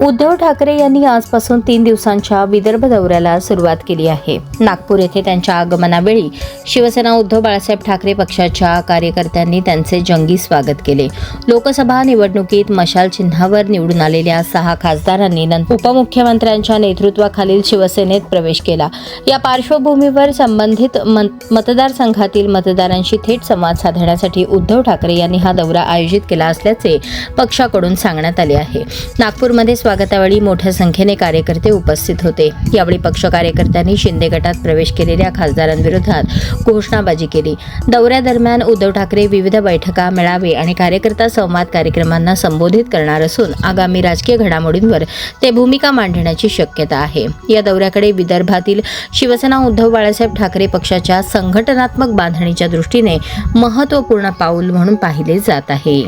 उद्धव ठाकरे यांनी आजपासून 3 दिवसांच्या विदर्भ दौऱ्याला सुरुवात केली आहे. नागपूर येथे त्यांच्या आगमनावेळी शिवसेना उद्धव बाळासाहेब ठाकरे पक्षाच्या कार्यकर्त्यांनी त्यांचे जंगी स्वागत केले. लोकसभा निवडणुकीत मशाल चिन्हावर निवडून आलेल्या 6 खासदारांनी उपमुख्यमंत्र्यांच्या नेतृत्वाखालील शिवसेनेत प्रवेश केला. या पार्श्वभूमीवर संबंधित मतदारसंघातील मतदारांशी थेट संवाद साधण्यासाठी उद्धव ठाकरे यांनी हा दौरा आयोजित केला असल्याचे पक्षाकडून सांगण्यात आले आहे. नागपूरमध्ये स्वागतावेळी मोठ्या संख्येने कार्यकर्ते उपस्थित होते. यावेळी पक्ष कार्यकर्त्यांनी शिंदे गटात प्रवेश केलेल्या खासदारांविरोधात घोषणाबाजी केली. दौऱ्यादरम्यान उद्धव ठाकरे विविध बैठका, मेळावे आणि कार्यकर्ता संवाद कार्यक्रमांना संबोधित करणार असून आगामी राजकीय घडामोडींवर ते भूमिका मांडण्याची शक्यता आहे. या दौऱ्याकडे विदर्भातील शिवसेना उद्धव बाळासाहेब ठाकरे पक्षाच्या संघटनात्मक बांधणीच्या दृष्टीने महत्त्वपूर्ण पाऊल म्हणून पाहिले जात आहे.